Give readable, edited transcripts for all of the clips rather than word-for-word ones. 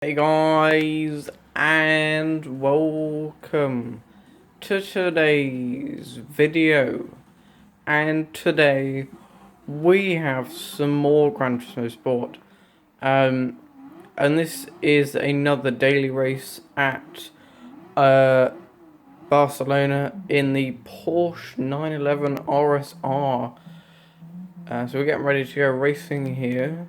Hey guys, and welcome to today's video. And today we have some more Gran Turismo Sport. And this is another daily race at Barcelona in the Porsche 911 RSR. So we're getting ready to go racing here.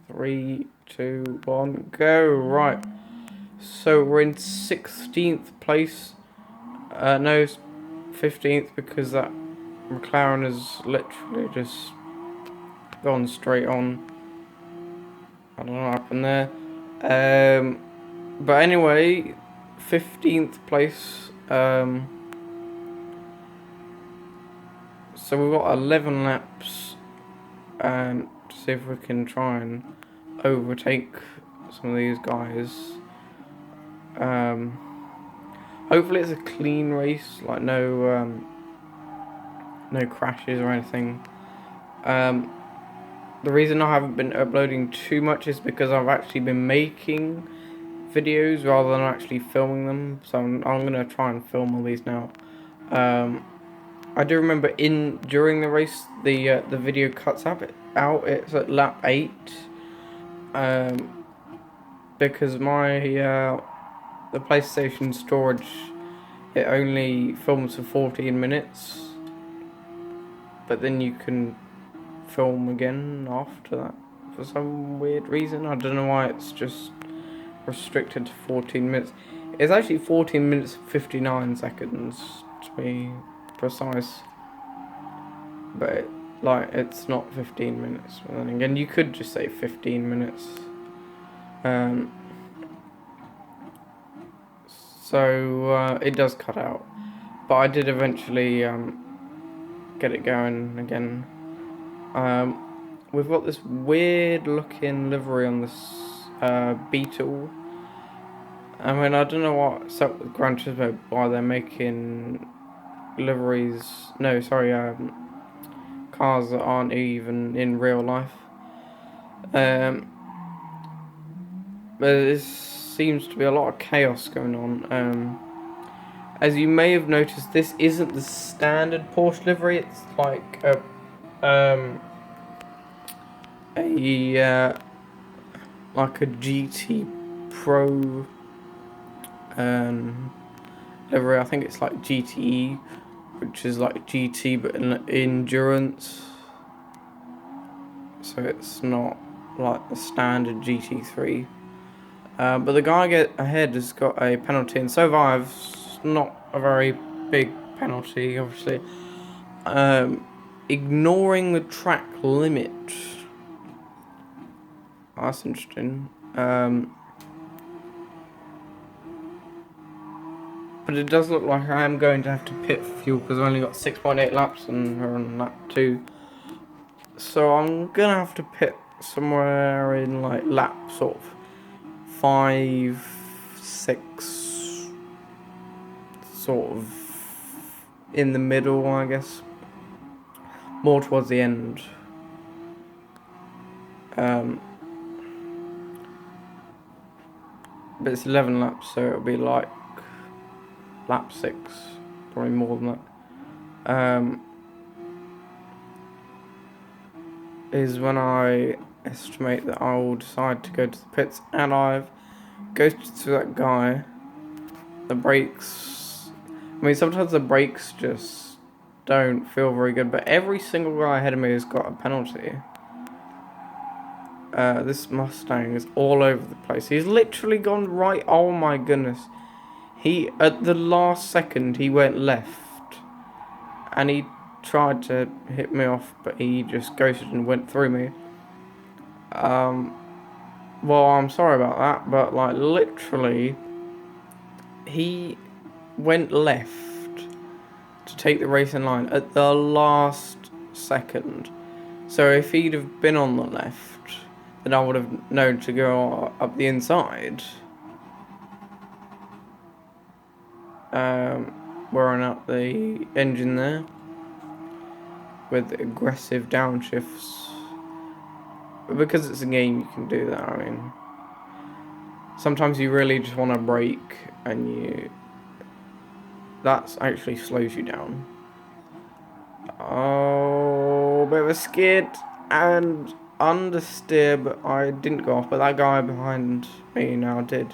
Three, two, one, go. Right. So we're in 16th place. No, 15th because that McLaren has literally just gone straight on. I don't know what happened there. But anyway, 15th place. So we've got 11 laps to see if we can try and overtake some of these guys. Hopefully it's a clean race, like no crashes or anything. The reason I haven't been uploading too much is because I've actually been making videos rather than actually filming them. So I'm gonna try and film all these now. I do remember during the race the video cuts out. It's at lap 8. Because my the PlayStation storage, it only films for 14 minutes, but then you can film again after that for some weird reason. I don't know why it's just restricted to 14 minutes. It's actually 14 minutes 59 seconds to be precise, but it's not 15 minutes. But then again, you could just say 15 minutes. So it does cut out, but I did eventually get it going again. We've got this weird looking livery on this Beetle. I mean, I don't know what's up with Gran Turismo, why they're making liveries, no, sorry, cars that aren't even in real life. But there seems to be a lot of chaos going on. As you may have noticed, this isn't the standard Porsche livery. It's like a GT Pro livery. I think it's like GTE, which is like GT but in endurance. So it's not like the standard GT3. But the guy ahead has got a penalty, and so far it's not a very big penalty, obviously. Ignoring the track limit. Oh, that's interesting. But it does look like I am going to have to pit for fuel because I've only got 6.8 laps and we're on lap 2. So I'm gonna have to pit somewhere in like lap sort of 5, 6, sort of in the middle, I guess. More towards the end. But it's 11 laps, so it'll be like lap 6, probably more than that. Is when I estimate that I will decide to go to the pits, and I've ghosted to that guy. The brakes, I mean, sometimes the brakes just don't feel very good, but every single guy ahead of me has got a penalty. This Mustang is all over the place. He's literally gone right. Oh my goodness. At the last second, he went left. And he tried to hit me off, but he just ghosted and went through me. Well, I'm sorry about that, but like literally, he went left to take the racing line at the last second. So if he'd have been on the left, then I would have known to go up the inside. Wearing up the engine there. with aggressive downshifts. But because it's a game, you can do that. I mean, sometimes you really just want to brake, and that actually slows you down. Oh, bit of a skid and understeer, but I didn't go off. But that guy behind me now did.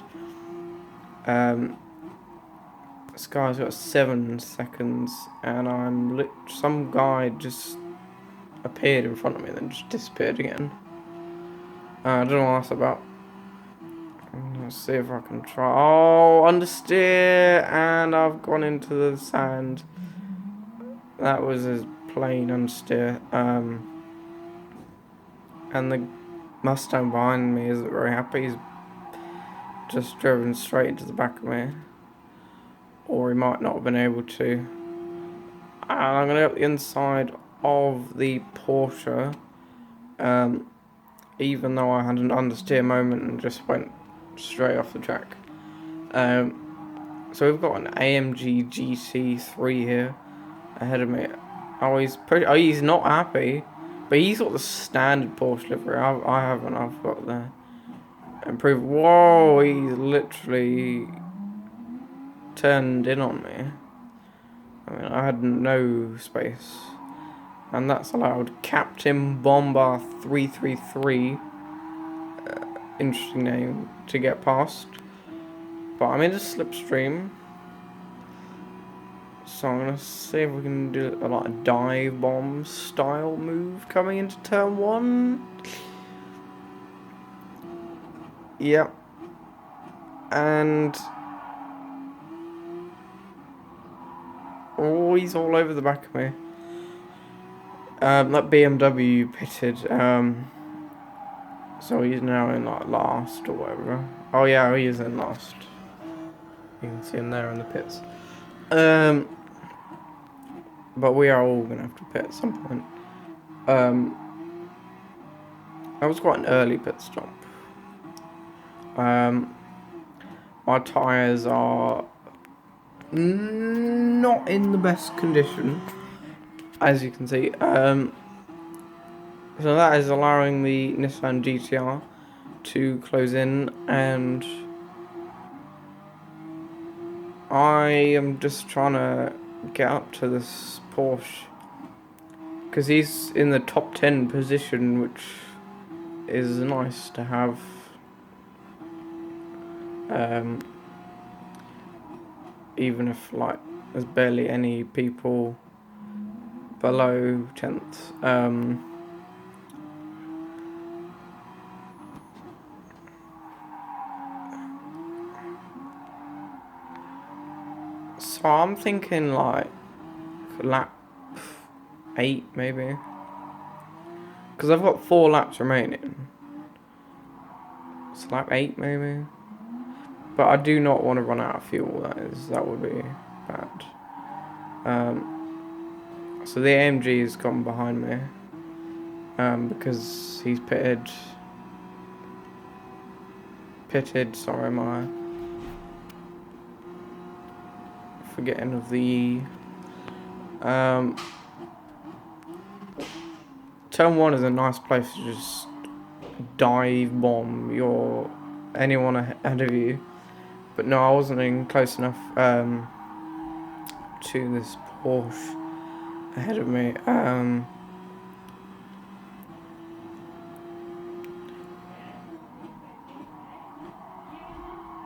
This guy's got 7 seconds, and some guy just appeared in front of me, and then just disappeared again. I don't know what that's about. Let's see if I can try. Oh, understeer, and I've gone into the sand. That was a plain understeer. And the Mustang behind me isn't very happy. He's just driven straight into the back of me. Or he might not have been able to. And I'm going to go up the inside of the Porsche. Even though I had an understeer moment and just went straight off the track. So we've got an AMG GT3 here ahead of me. Oh, he's not happy. But he's got the standard Porsche livery. I haven't. I've got the improved. Whoa, he's literally turned in on me. I mean, I had no space. And that's allowed Captain Bomber 333. Interesting name to get past. But I'm in a slipstream. So I'm going to see if we can do a dive bomb style move coming into turn 1. Yep. And... oh, he's all over the back of me. That BMW pitted. So he's now in last or whatever. Oh yeah, he is in last. You can see him there in the pits. But we are all going to have to pit at some point. That was quite an early pit stop. My tyres are not in the best condition, as you can see. So that is allowing the Nissan GTR to close in, and I am just trying to get up to this Porsche because he's in the top 10 position, which is nice to have. Even if there's barely any people below 10th. So I'm thinking lap 8 maybe, because I've got 4 laps remaining. So lap 8 maybe. But I do not want to run out of fuel. That would be bad. So the AMG has gone behind me because he's pitted. Sorry, my forgetting of the turn 1 is a nice place to just dive bomb anyone ahead of you. But no, I wasn't even close enough to this Porsche ahead of me.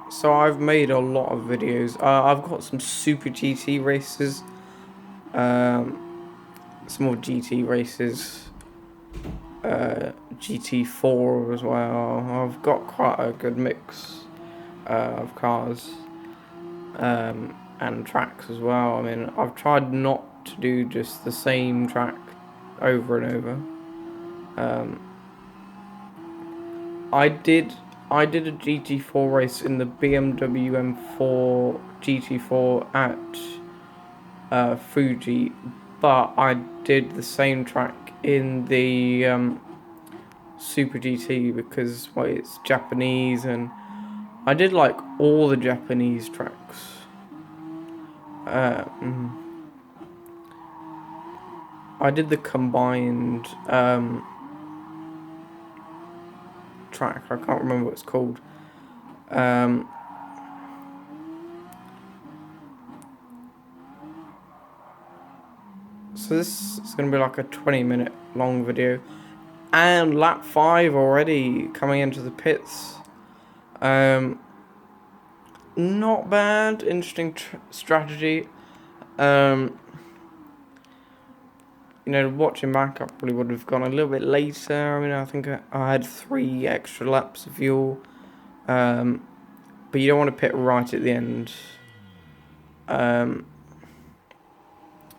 So I've made a lot of videos. I've got some Super GT races, some more GT races, GT4 as well. I've got quite a good mix of cars and tracks as well. I mean, I've tried not to do just the same track over and over. I did a GT4 race in the BMW M4 GT4 at Fuji, but I did the same track in the Super GT because it's Japanese, and I did all the Japanese tracks. I did the combined track. I can't remember what it's called. So this is going to be like a 20-minute long video. And lap 5 already coming into the pits. Not bad. Interesting strategy. You know, watching back, I probably would have gone a little bit later. I mean, I think I had 3 extra laps of fuel. But you don't want to pit right at the end.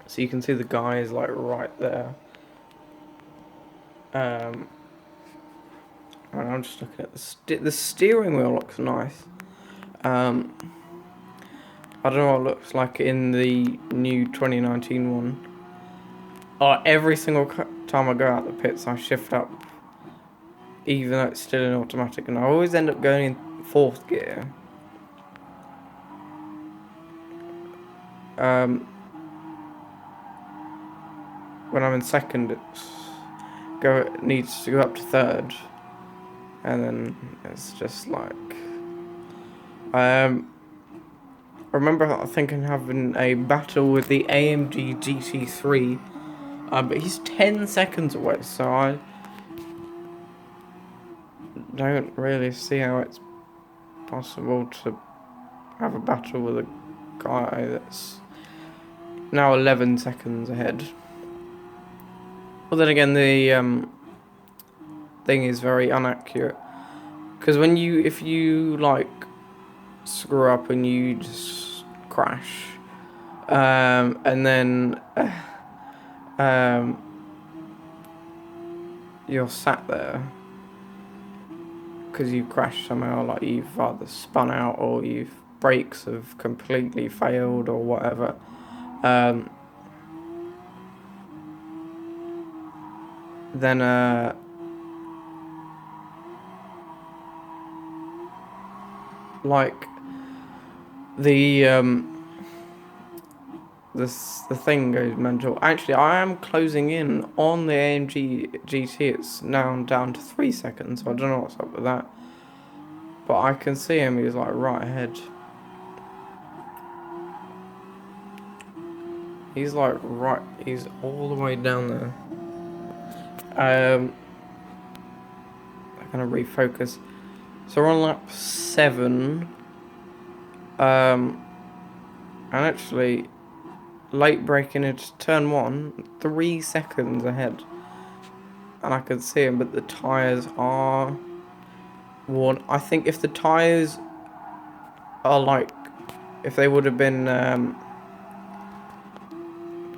So you can see the guys like right there. And I'm just looking at the steering wheel looks nice. I don't know what it looks like in the new 2019 one. Every single time I go out the pits, I shift up, even though it's still in automatic, and I always end up going in 4th gear. When I'm in 2nd, it needs to go up to 3rd, and then it's just like. I remember thinking having a battle with the AMG GT3, but he's 10 seconds away, so I don't really see how it's possible to have a battle with a guy that's now 11 seconds ahead. Well, then again, the thing is very inaccurate, because if you like screw up and you just crash, and then you're sat there because you crashed somehow, like you've either spun out or your brakes have completely failed or whatever. Then like the thing goes mental. Actually, I am closing in on the AMG GT. It's now down to 3 seconds, so I don't know what's up with that. But I can see him, he's like right ahead. He's like he's all the way down there. I'm gonna refocus. So we're on lap 7. And actually, late braking into turn 1, 3 seconds ahead. And I could see him, but the tyres are worn. I think if the tyres are like, if they would have been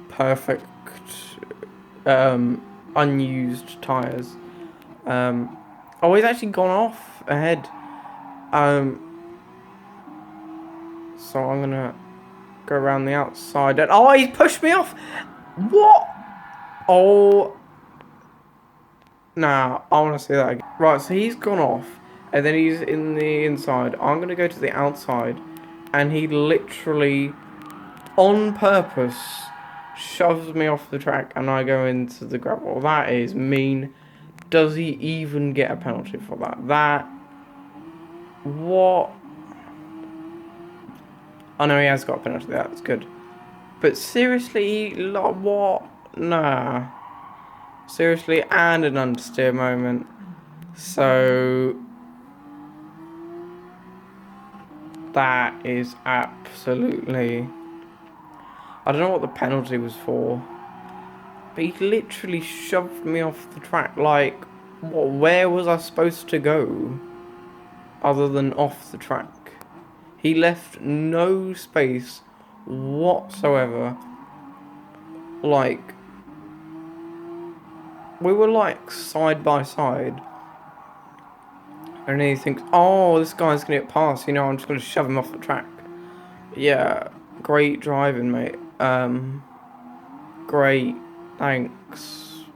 perfect unused tyres. Oh, he's actually gone off ahead. So I'm gonna go around the outside. And, oh, he's pushed me off. What? Oh. Nah, I want to see that again. Right, so he's gone off, and then he's in the inside. I'm gonna go to the outside, and he literally, on purpose, shoves me off the track, and I go into the gravel. That is mean. Does he even get a penalty for that? What? Oh no, he has got a penalty. That's good. But seriously, like, what? Nah. Seriously, and an understeer moment. So that is absolutely. I don't know what the penalty was for, but he literally shoved me off the track. Like, what? Where was I supposed to go other than off the track? He left no space whatsoever. Like, we were like side by side, and he thinks, oh, this guy's gonna get past, you know, I'm just gonna shove him off the track. Yeah, great driving, mate. Great, thanks.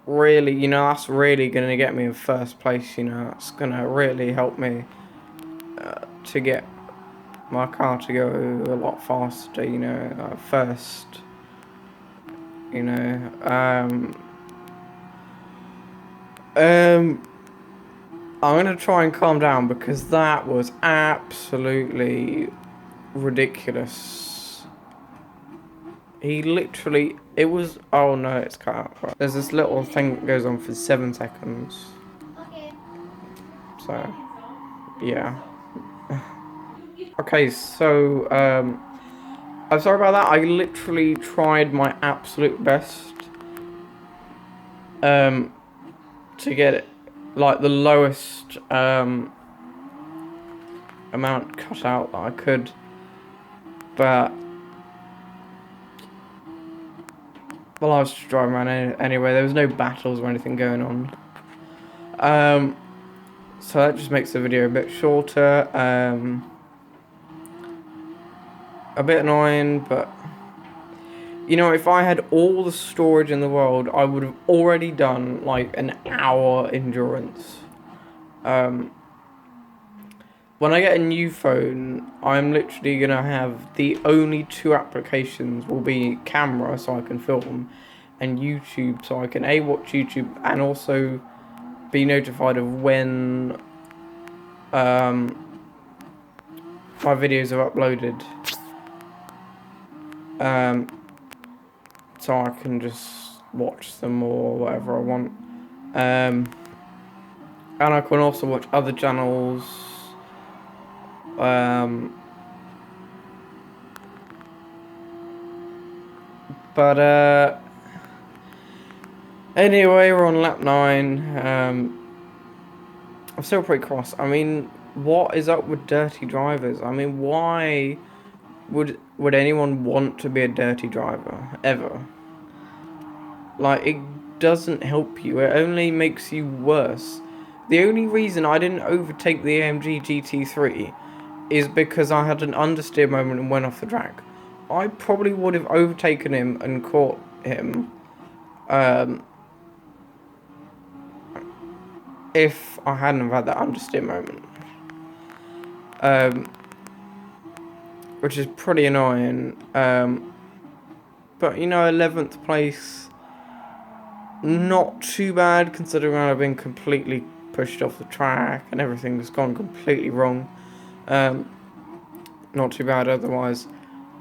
Really, you know, that's really gonna get me in first place, you know, that's gonna really help me to get my car to go a lot faster, you know, first. you know. I'm gonna try and calm down because that was absolutely ridiculous. He literally, it was, oh no, it's cut out. Right. There's this little thing that goes on for 7 seconds. So, yeah. Okay, so, I'm sorry about that. I literally tried my absolute best, to get it, like, the lowest, amount cut out that I could. But, well, I was just driving around anyway. There was no battles or anything going on. So that just makes the video a bit shorter. A bit annoying, but you know, if I had all the storage in the world, I would have already done like an hour endurance. When I get a new phone, I'm literally gonna have the only 2 applications will be camera so I can film, and YouTube so I can watch YouTube and also be notified of when my videos are uploaded. So I can just watch them or whatever I want. And I can also watch other channels. But anyway, we're on lap 9. I'm still pretty cross. I mean, what is up with dirty drivers? I mean, why would anyone want to be a dirty driver ever? Like, it doesn't help you. It only makes you worse. The only reason I didn't overtake the AMG GT3 is because I had an understeer moment and went off the track. I probably would have overtaken him and caught him if I hadn't have had that understeer moment. Which is pretty annoying. But, you know, 11th place, not too bad considering I've been completely pushed off the track and everything's gone completely wrong. Not too bad otherwise.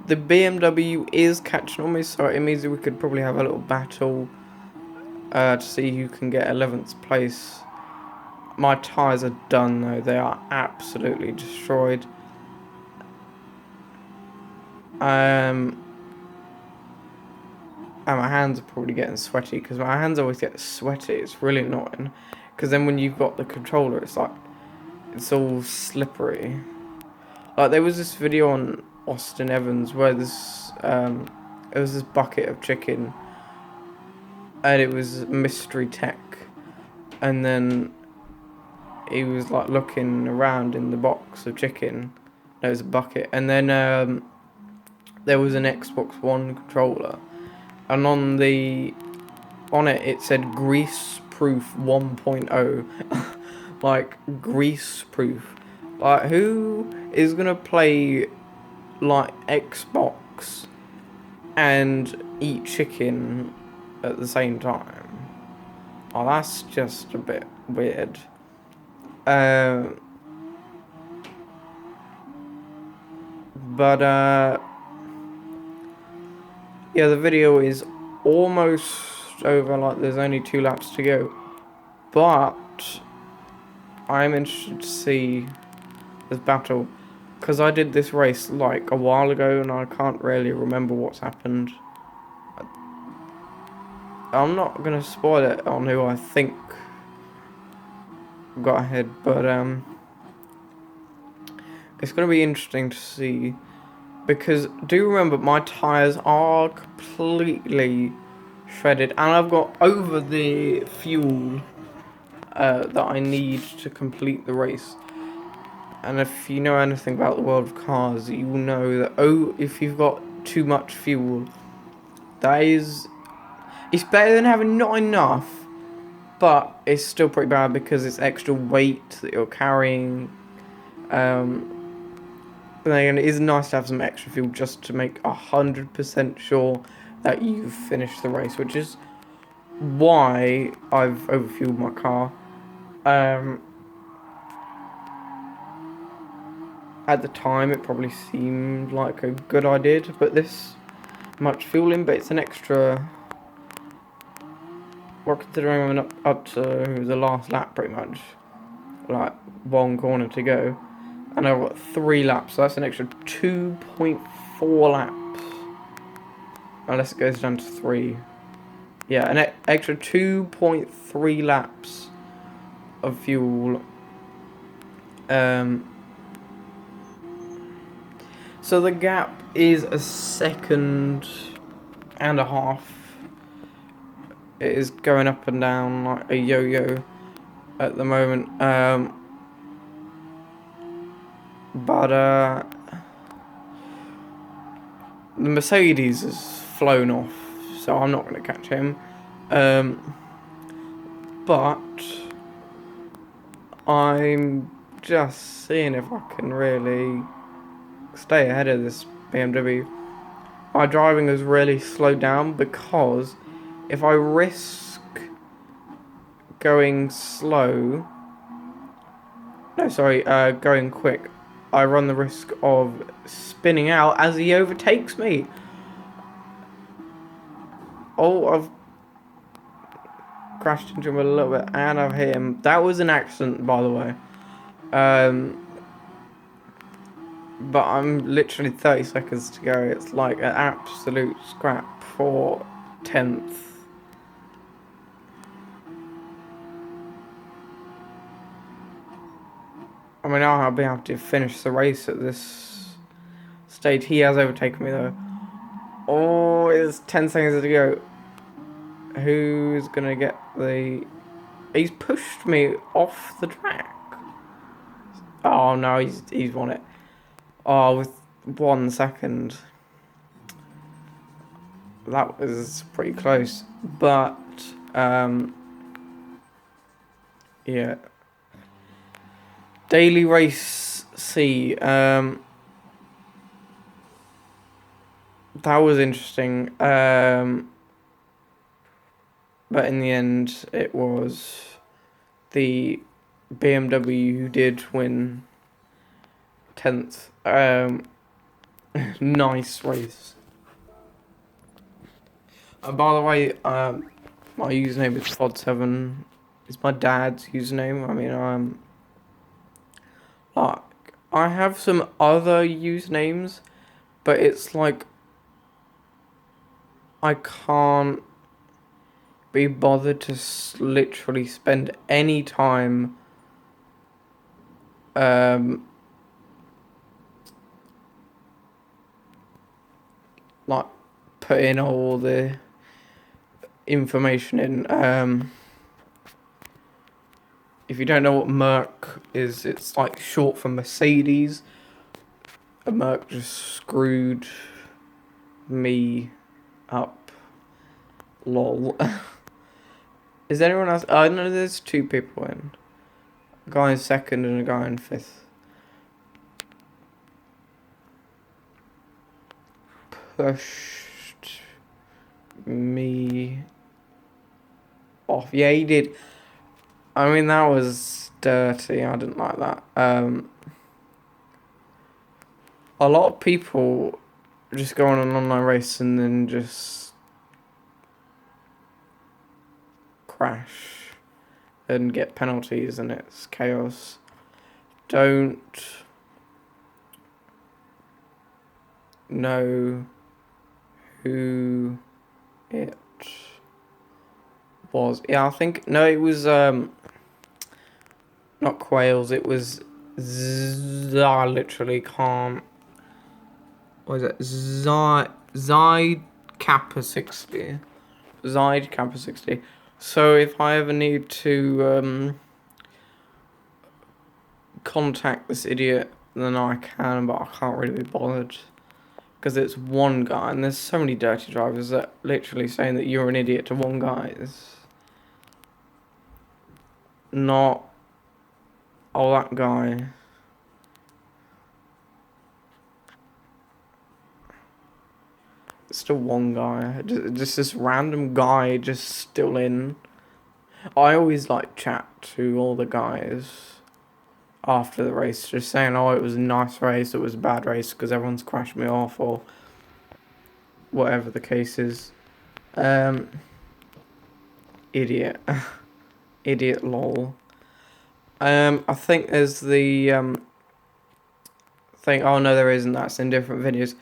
The BMW is catching on me, so it means that we could probably have a little battle to see who can get 11th place. My tyres are done though, they are absolutely destroyed. And my hands are probably getting sweaty because my hands always get sweaty. It's really annoying because then when you've got the controller, it's like it's all slippery. Like there was this video on Austin Evans where this it was this bucket of chicken and it was mystery tech, and then he was like looking around in the box of chicken. There was a bucket, and then there was an Xbox One controller, and on it said grease proof 1.0. Like grease proof. Like who is gonna play like Xbox and eat chicken at the same time? Oh, that's just a bit weird. Yeah, the video is almost over, like there's only 2 laps to go, but I'm interested to see this battle, because I did this race like a while ago and I can't really remember what's happened. I'm not going to spoil it on who I think got ahead, but it's going to be interesting to see, because do remember my tyres are completely shredded and I've got over the fuel that I need to complete the race. And if you know anything about the world of cars, you will know that if you've got too much fuel, it's better than having not enough, but it's still pretty bad because it's extra weight that you're carrying. But then it is nice to have some extra fuel just to make 100% sure that you've finished the race, which is why I've overfueled my car. At the time, it probably seemed like a good idea to put this much fuel in, but it's an extra. Well, considering I'm up to the last lap, pretty much, like one corner to go, and I've got 3 laps, so that's an extra 2.4 laps. Unless it goes down to 3. Yeah, an extra 2.3 laps of fuel. So the gap is a second and a half. It is going up and down like a yo-yo at the moment. But the Mercedes has flown off, so I'm not going to catch him. But I'm just seeing if I can really stay ahead of this BMW. My driving has really slowed down because if I risk going slow, going quick, I run the risk of spinning out as he overtakes me. Oh, I've crashed into him a little bit and I've hit him. That was an accident, by the way. But I'm literally 30 seconds to go. It's like an absolute scrap for 10th. I mean, I'll be able to finish the race at this stage. He has overtaken me though. Oh, it's 10 seconds to go. Who's gonna get the... He's pushed me off the track. Oh no, he's won it. Oh, with 1 second. That was pretty close. But, yeah. Daily race C. That was interesting. But in the end, it was the BMW who did win 10th. Nice race. By the way, my username is Pod7. It's my dad's username. I mean, like, I have some other usernames, but it's like I can't be bothered to literally spend any time like putting all the information in. If you don't know what Merc is, it's like short for Mercedes. A Merc just screwed me up. Lol. Is anyone else? I know there's 2 people in. A guy in 2nd and a guy in 5th. Pushed me off. Yeah, he did. I mean, that was dirty. I didn't like that. A lot of people just go on an online race and then just crash and get penalties, and it's chaos. Don't know who it was. Yeah, I think no, it was not Quails. It was I literally can't. What is it? Zide Kappa 60. Zide Kappa 60. So if I ever need to contact this idiot, then I can, but I can't really be bothered. Because it's one guy, and there's so many dirty drivers that literally saying that you're an idiot to one guy is not... Oh, that guy. just a one guy, just this random guy just still in. I always like chat to all the guys after the race, just saying, oh, it was a nice race, it was a bad race, because everyone's crashed me off, or whatever the case is. Idiot. Idiot lol. I think there's the, thing, oh no there isn't, that's in different videos.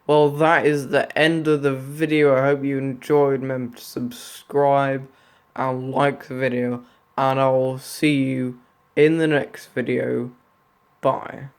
Well, that is the end of the video. I hope you enjoyed. Remember to subscribe and like the video, and I'll see you in the next video. Bye.